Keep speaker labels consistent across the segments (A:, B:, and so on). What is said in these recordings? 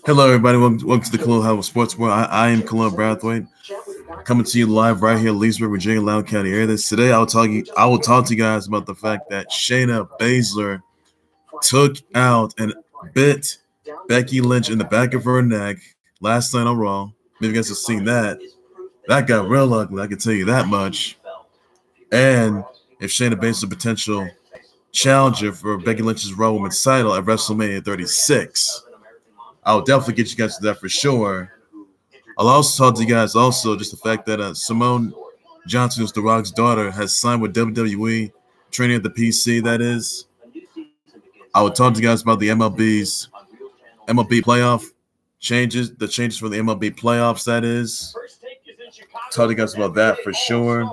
A: Hello, everybody. Welcome to the Colonial Sports World. I am Colonial Brathwaite, coming to you live right here in Leesburg, Virginia, Loudoun County area. Today, I will talk to you guys about the fact that Shayna Baszler took out and bit Becky Lynch in the back of her neck last night on Raw. Maybe you guys have seen that. That got real ugly, I can tell you that much. And if Shayna Baszler potential challenger for Becky Lynch's Raw Women's title at WrestleMania 36. I'll definitely get you guys to that for sure. I'll also talk to you guys just the fact that Simone Johnson, who's The Rock's daughter, has signed with WWE, training at the PC, that is. I will talk to you guys about the MLB Playoff changes, the changes for the MLB Playoffs, that is. Talk to you guys about that for sure.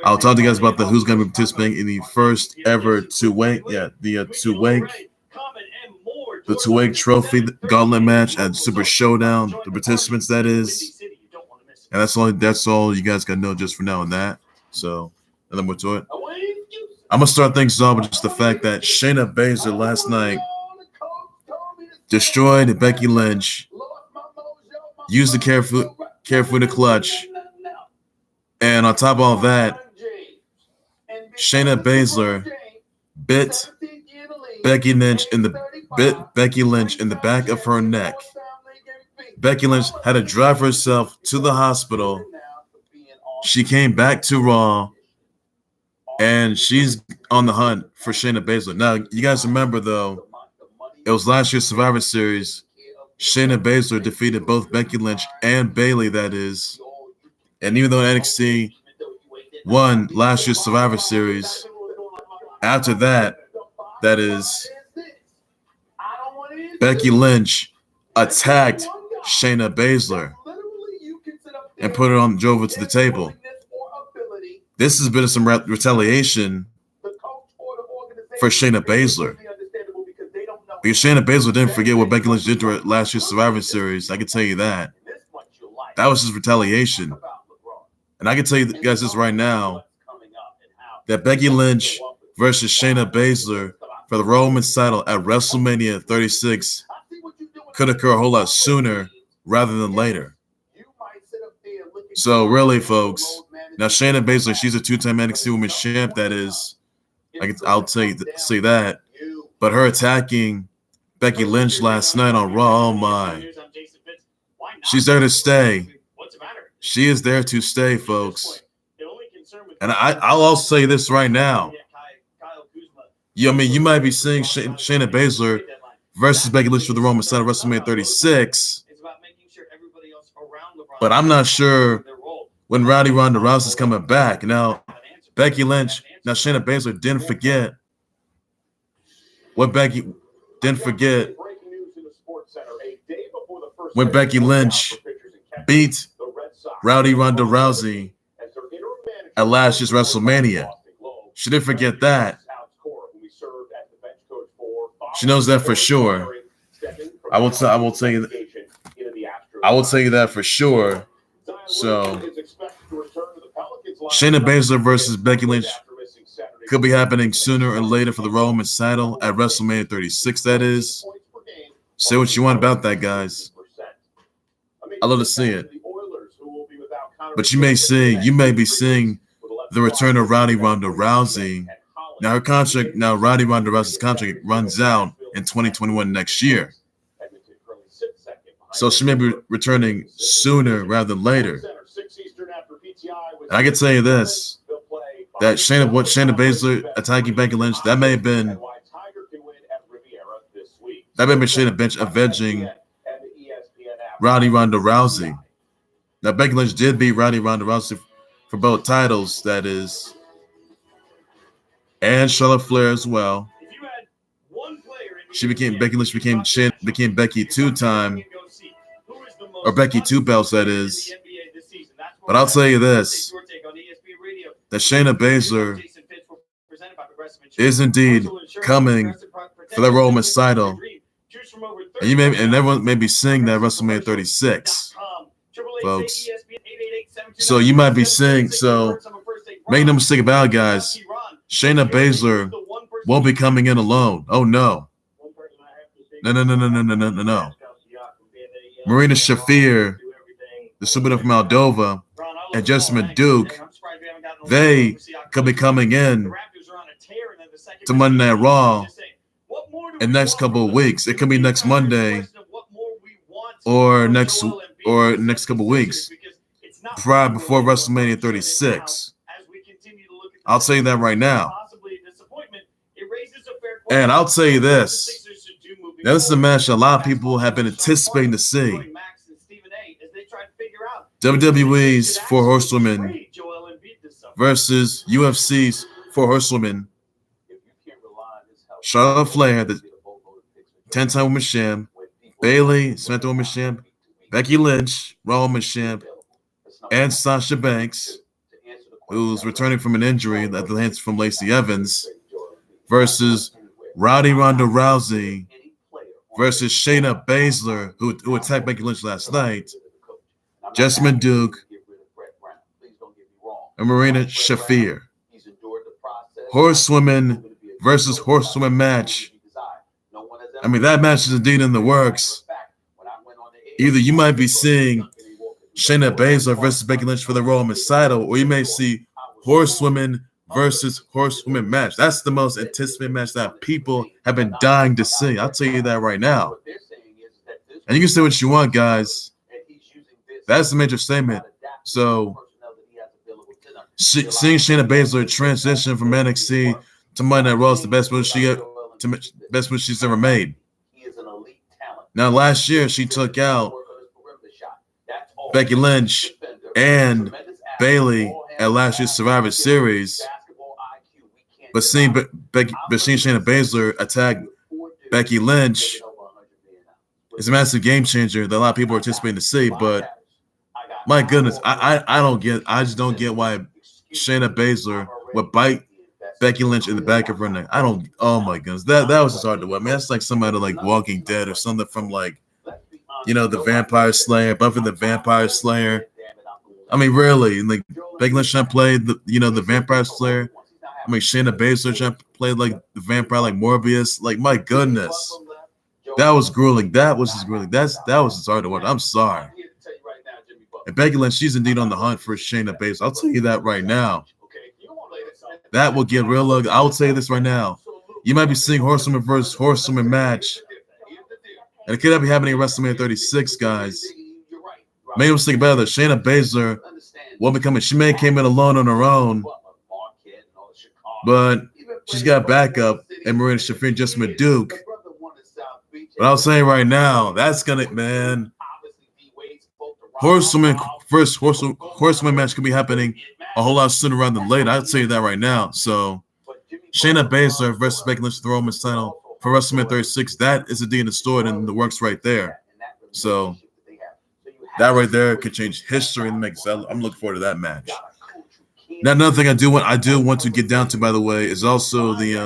A: I'll talk to you guys about who's going to be participating in the first ever two-way trophy gauntlet match at Super Showdown. The participants, that is, and that's all you guys got to know just for now on that. So, nothing more to it. I'm gonna start things off with just the fact that Shayna Baszler last night destroyed Becky Lynch, used the careful clutch. And on top of all that, Shayna Baszler bit Becky Lynch in the back of her neck. Becky Lynch had to drive herself to the hospital. She came back to Raw, and she's on the hunt for Shayna Baszler. Now, you guys remember, though, it was last year's Survivor Series. Shayna Baszler defeated both Becky Lynch and Bayley, that is. And even though NXT won last year's Survivor Series, after that is, Becky Lynch attacked Shayna Baszler and drove her to the table. This has been some retaliation for Shayna Baszler. Because Shayna Baszler didn't forget what Becky Lynch did to her last year's Survivor Series. I can tell you that. That was just retaliation. And I can tell you guys this right now, that Becky Lynch versus Shayna Baszler for the Raw Women's title at WrestleMania 36 could occur a whole lot sooner rather than later. So really, folks, now Shayna Baszler, she's a two-time NXT Women's Champ, that is. I'll say that. But her attacking Becky Lynch last night on Raw, oh my. She's there to stay. She is there to stay, folks. And I'll also say this right now. You might be seeing Shayna Baszler versus Becky Lynch for the Roman title WrestleMania 36, but I'm not sure when Rowdy Ronda Rousey's coming back. Now, Shayna Baszler didn't forget when Becky Lynch beat Rowdy Ronda Rousey at last year's WrestleMania. She didn't forget that. She knows that for sure. I will tell you that for sure. So, Shayna Baszler versus Becky Lynch could be happening sooner or later for the Raw Women's title at WrestleMania 36. That is. Say what you want about that, guys. I love to see it. But you may be seeing the return of Rowdy Ronda Rousey. Now Rowdy Ronda Rousey's contract runs out in 2021 next year. So she may be returning sooner rather than later. And I can tell you this, that Shayna Baszler attacking Becky Lynch, that may have been Shayna Baszler avenging Rowdy Ronda Rousey. Now, Becky Lynch did beat Rowdy Ronda Rousey for both titles, that is, and Charlotte Flair as well. Becky Lynch became Becky two-time, or Becky two belts, that is. But I'll tell you this, that Shayna Baszler is indeed coming for the Raw Women's title. And everyone may be seeing that WrestleMania 36, folks. So you might be seeing, make no mistake about it, guys, Shayna Baszler won't be coming in alone. Oh no. No. Marina Shafir, the superstar from Moldova, and Jessamine Duke, they could be coming in to Monday Night Raw in the next couple of weeks. It could be next Monday or next couple of weeks before WrestleMania 36. I'll tell you that right now. And I'll tell you this. Now, this is a match a lot of people have been anticipating to see. WWE's Four Horsewomen versus UFC's Four Horsewomen. Charlotte Flair, the 10-time Women's Champ. Bayley, SmackDown Women's Champ. Becky Lynch, Raw Women's Champ. And Sasha Banks, who's returning from an injury at the hands from Lacey Evans, versus Rowdy Ronda Rousey versus Shayna Baszler, who attacked Becky Lynch last night, Jessamine Duke, and Marina Shafir. Horsewomen versus horsewomen match. I mean, that match is indeed in the works. Either you might be seeing Shayna Baszler versus Becky Lynch for the Raw Women's title, or you may see horsewomen versus horsewomen match. That's the most anticipated match that people have been dying to see. I'll tell you that right now. And you can say what you want, guys. That's the major statement. So, seeing Shayna Baszler transition from NXT to Monday Night Raw is the best move she's ever made. Now, last year she took out Becky Lynch and Bayley at last year's Survivor Series, but seeing Shayna Baszler attack Becky Lynch is a massive game changer that a lot of people are anticipating to see. But my goodness, I just don't get why Shayna Baszler would bite Becky Lynch in the back of her neck. Oh my goodness, that was just hard to watch. I mean, that's like somebody like Walking Dead or something from like, the Vampire Slayer, Buffy the Vampire Slayer. I mean, really, like Becky Lynch trying to play the Vampire Slayer. I mean, Shayna Baszler trying to play like the vampire, like Morbius. Like, my goodness, that was grueling. That was just grueling. That was just hard to watch. I'm sorry. And Becky Lynch, she's indeed on the hunt for Shayna Baszler. I'll tell you that right now. That will get real ugly. I will tell you this right now. You might be seeing horsewoman versus horsewoman match. And it could be happening at WrestleMania 36, guys. Maybe let's think about it. Shayna Baszler will be coming. She may have came in alone on her own, but she's got backup and Marina Shafir and Jessamine Duke. But I'll say right now, that's gonna, man. Horsewoman versus horsewoman match could be happening a whole lot sooner rather than later. I'll tell you that right now. So Shayna Baszler versus Becky Lynch for the Roman's title for WrestleMania 36. That is indeed in the store and in the works right there. So that right there could change history and make sense. I'm looking forward to that match. Now, another thing I do want to get down to, by the way, is also the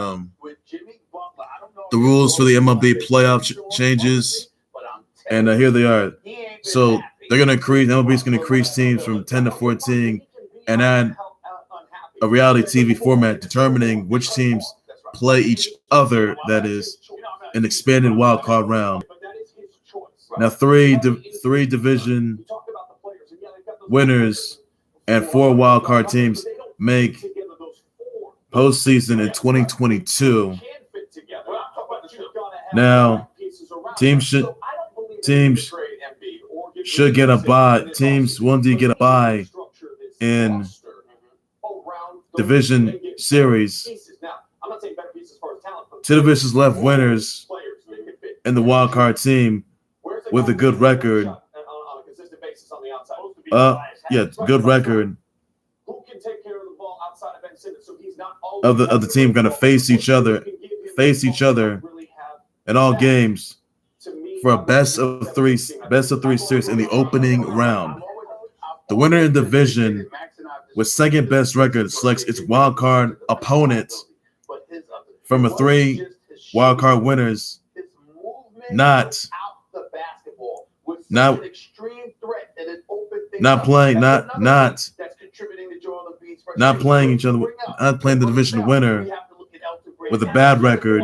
A: rules for the MLB Playoff changes. And here they are. So they're going to increase, MLB is going to increase teams from 10 to 14 and add a reality TV format determining which teams play each other, that is, an expanded wild card round. Now, three division winners and 4 wild card teams make postseason in 2022. Now, teams should get a bye. Teams will indeed get a bye in division series. 2 divisions left winners in the wild card team with a good record. Good record of the team going to face each other in all games for a best of three series in the opening round. The winner in the division with second best record selects its wild card opponent from the 3 wild card winners, not playing the division winner with a bad record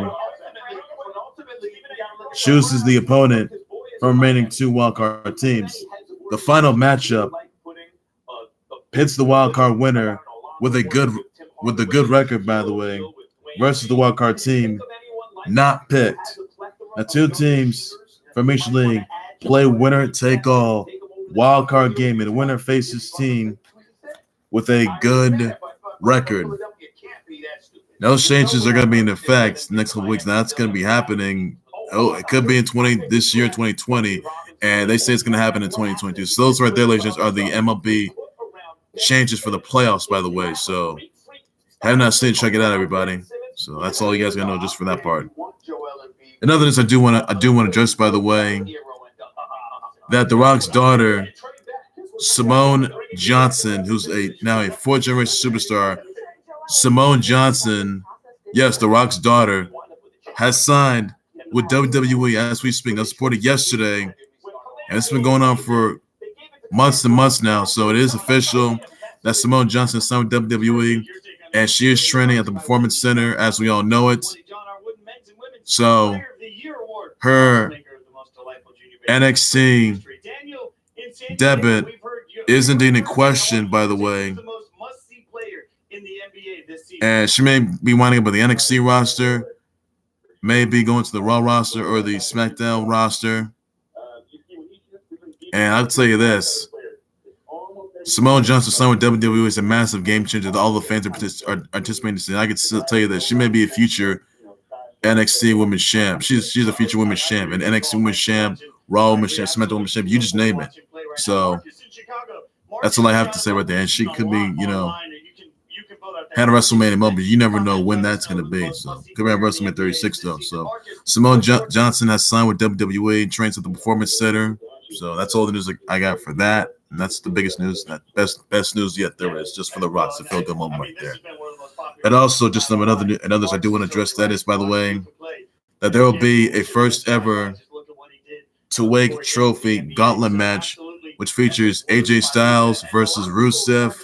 A: chooses the opponent from remaining 2 wildcard teams. The final matchup pits the wildcard winner with a good record, by the way, versus the wildcard team not picked. Now, 2 teams from each league play winner take all wildcard game, and the winner faces team with a good record. Now, those changes are going to be in effect next couple weeks. Now, that's going to be happening. Oh, it could be in this year, 2020, and they say it's going to happen in 2022. So those right there, ladies, are the MLB changes for the playoffs, by the way. So have not seen, check it out, everybody. So that's all you guys gotta know just for that part. Another thing I do want to address, by the way, that The Rock's daughter, Simone Johnson, who's now a 4th generation superstar, Simone Johnson, yes, The Rock's daughter, has signed with WWE as we speak. That's reported yesterday, and it's been going on for months and months now. So it is official that Simone Johnson signed with WWE, and she is training at the Performance Center, as we all know it. So her NXT debut is indeed in question, by the way. And she may be winding up with the NXT roster, may be going to the Raw roster or the SmackDown roster. And I'll tell you this, Simone Johnson signed with WWE is a massive game changer that all the fans are anticipating to see. I can still tell you that she may be a future NXT Women's Champ. She's a future Women's Champ, an NXT Women's Champ, Raw Women's Champ, SmackDown Women's Champ. You just name it. So that's all I have to say right there. And she could be, had a WrestleMania moment, but you never know when that's going to be. So could be at WrestleMania 36 though. So Simone Johnson has signed with WWE, trains at the Performance Center. So that's all the news I got for that. And that's the biggest news, that best news yet there is, just for the Rocks. It's a feel-good moment right there. And also, just some others I do want to address that is, by the way, that there will be a first ever two-way trophy gauntlet match, which features AJ Styles versus Rusev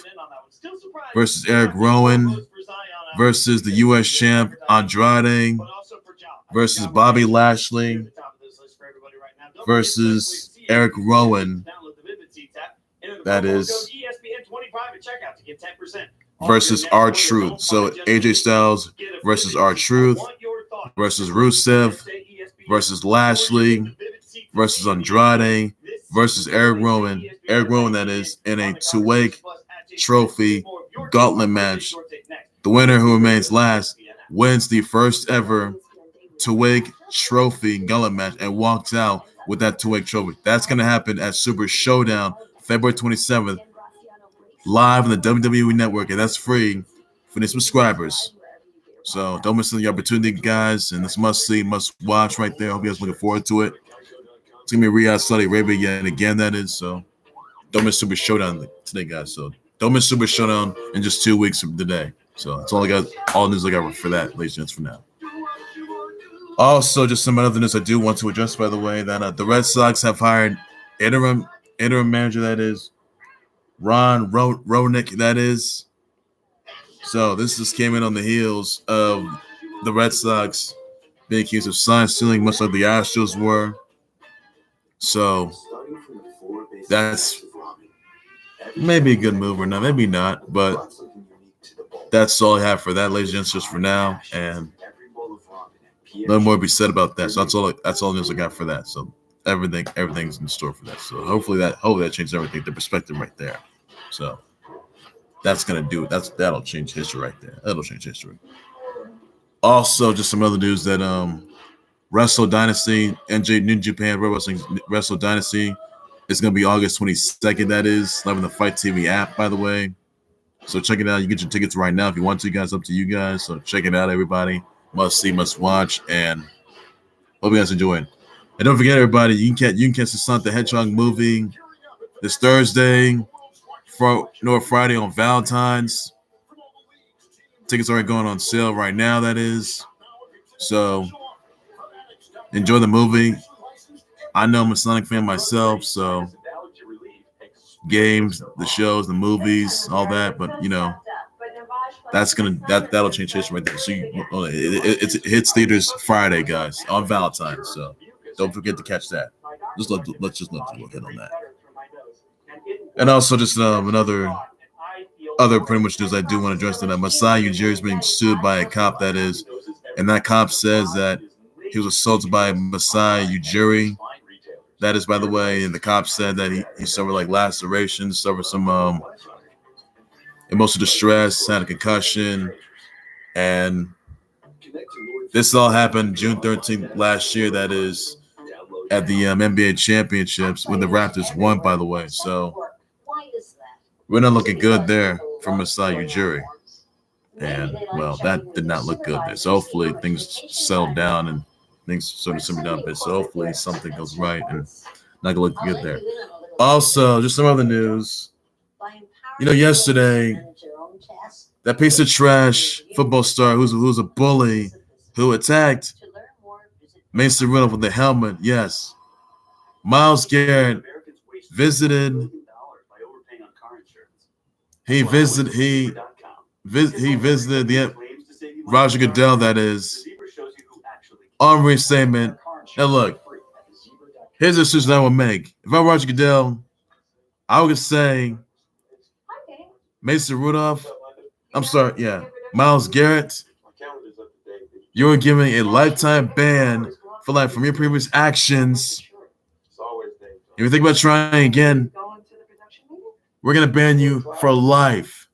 A: versus Eric Rowan versus the U.S. champ Andrade versus Bobby Lashley versus Eric Rowan. That is versus R-Truth. So AJ Styles versus R-Truth versus Rusev versus Lashley versus Andrade versus Eric Rowan. Eric Rowan, that is, in a two-way trophy gauntlet match. The winner, who remains last, wins the first ever two-way trophy gauntlet match and walks out with that two-way trophy. That's going to happen at Super Showdown, February 27th, live on the WWE Network, and that's free for the subscribers. So don't miss the opportunity, guys, and it's must-see, must-watch right there. I hope you guys are looking forward to it. It's going to be Riyadh, Saudi Arabia yet again, that is. So don't miss Super Showdown today, guys. So don't miss Super Showdown in just 2 weeks from today. So that's all I got, all news I got for that, ladies and gents, for now. Also, just some other news I do want to address, by the way, that the Red Sox have hired interim manager, that is, Ron Roenick, that is. So this just came in on the heels of the Red Sox being accused of sign stealing, much like the Astros were. So that's maybe a good move or not, maybe not, but that's all I have for that, ladies and gents, just for now. And no more to be said about that. So that's all the news I got for that. So everything's in store for that. So hopefully that changes everything, the perspective right there. So that's gonna do it. That'll change history right there. That'll change history. Also, just some other news that Wrestle Dynasty, New Japan Pro Wrestling Wrestle Dynasty is gonna be August 22nd. That is live on the Fight TV app, by the way. So check it out. You get your tickets right now if you want to, guys. Up to you guys. So check it out, everybody. Must see, must watch, and hope you guys enjoy it. And don't forget, everybody, you can catch the Sonic the Hedgehog movie this Thursday, Friday on Valentine's. Tickets are going on sale right now, that is. So enjoy the movie. I know I'm a Sonic fan myself, so games, the shows, the movies, all that, but that'll change history right there. So it hits theaters Friday, guys, on Valentine's. So Don't forget to catch that. Let's just let you look in on that. And also just other pretty much news I do want to address that Masai Ujiri is being sued by a cop, that is, and that cop says that he was assaulted by Masai Ujiri. That is, by the way, and the cop said that he suffered like lacerations, suffered some emotional distress, had a concussion, and this all happened June 13th last year. That is at the NBA championships when the Raptors won, by the way. So we're not looking good there for Masai Ujiri. And, well, that did not look good there. So hopefully things settle down and things sort of simmer down a bit. So hopefully something goes right and not going to look good there. Also, just some other news. Yesterday, that piece of trash football star who's a bully who attacked Mason Rudolph with the helmet, yes. Myles Garrett visited. He visited the Roger Goodell, that is, on restatement. Now look, here's a decision I would make. If I'm Roger Goodell, I would say Mason Rudolph. Myles Garrett. You were given a lifetime ban from your previous actions. If you think about trying again, we're gonna ban you for life.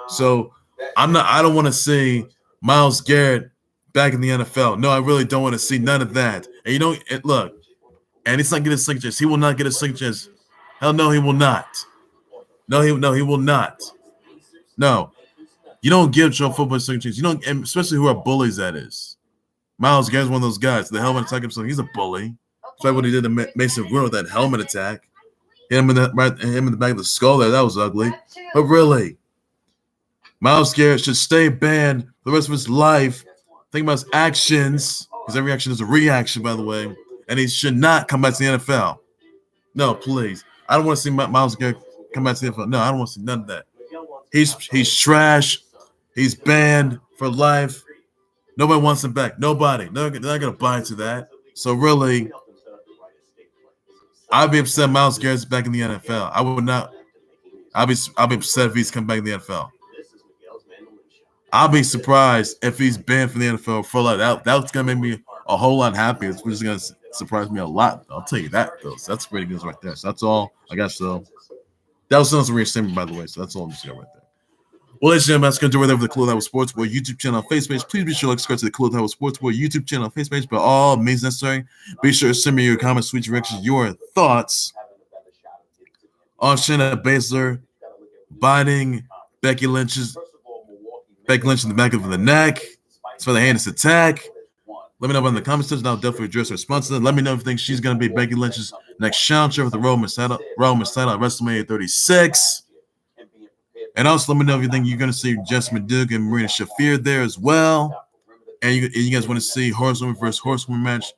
A: So I don't want to see Myles Garrett back in the NFL. No, I really don't want to see none of that. And look, and he's not getting signatures. He will not get a signatures. Hell no, he will not. No, he will not. No. You don't give Joe football signatures. You don't, especially who are bullies, that is. Myles Garrett's one of those guys. The helmet attack himself, he's a bully. That's what he did to Mason Rudolph with that helmet attack. Him in the back of the skull there. That was ugly. But really, Myles Garrett should stay banned for the rest of his life. Think about his actions, because every action is a reaction, by the way. And he should not come back to the NFL. No, please. I don't want to see Myles Garrett come back to the NFL. No, I don't want to see none of that. He's trash. He's banned for life. Nobody wants him back. Nobody. They're not going to buy into that. So really, I'd be upset Myles Garrett's back in the NFL. I would not. I'll be upset if he's come back in the NFL. I'll be surprised if he's banned from the NFL for life. That's going to make me a whole lot happier. It's just going to surprise me a lot. I'll tell you that, though. So that's pretty good right there. So that's all I got. So that was something restatement, by the way. So that's all I'm just going right there. Well, ladies and gentlemen, that's going to do it over the Cool House Sports Boy YouTube channel on Facebook. Please be sure to subscribe to the Cool House Sports Boy YouTube channel on Facebook. By all means necessary, be sure to send me your comments, sweet directions, your thoughts on Shayna Baszler biting Becky Lynch in the back of the neck. It's for the heinous attack. Let me know in the comments section. I'll definitely address her response to that. Let me know if you think she's going to be Becky Lynch's next challenger with the Roman title at WrestleMania 36. And also, let me know if you think you're going to see Jessamine Duke and Marina Shafir there as well. And you guys want to see Horsewoman versus Horsewoman match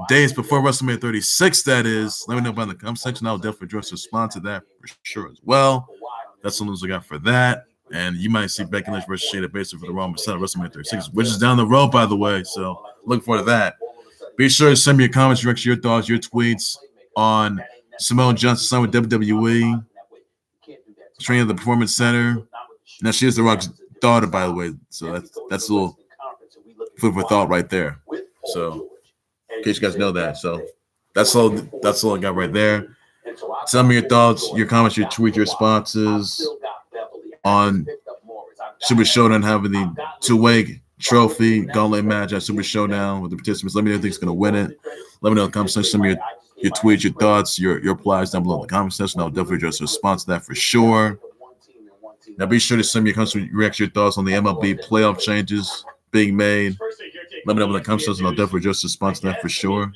A: days before WrestleMania 36, that is. Let me know about in the comment section. I'll definitely address a response to that for sure as well. That's the news I got for that. And you might see Becky Lynch versus Shayna Baszler for the Roman title at WrestleMania 36, which is down the road, by the way. So looking forward to that. Be sure to send me your comments, your thoughts, your tweets on Simone Johnson signed with WWE. Training at the Performance Center. Now she is The Rock's daughter, by the way. So that's a little food for thought right there. So in case you guys know that. So that's all I got right there. Tell me your thoughts, your comments, your tweets, your responses on Super Showdown having the two-way trophy gauntlet match at Super Showdown with the participants. Let me know who thinks going to win it. Let me know in the comment section. Some of your tweets, your thoughts, your replies down below in the comment section. I'll definitely address a response to that for sure. Now be sure to send me your comments, your thoughts on the MLB playoff changes being made. Let me know in the comment section. I'll definitely address a response to that for sure.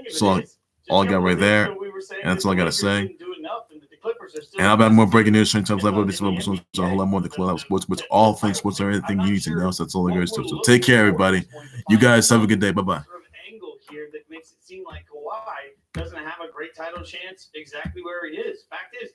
A: So all I got right there, and that's all I got to say. And I'll have more breaking news, times level, this one, a whole lot more than Clubhouse Sports, but all things sports are everything you need to know. So that's all there is to it. So take care, everybody. You guys have a good day. Bye-bye.
B: Seem like Kawhi doesn't have a great title chance exactly where he is. Fact is,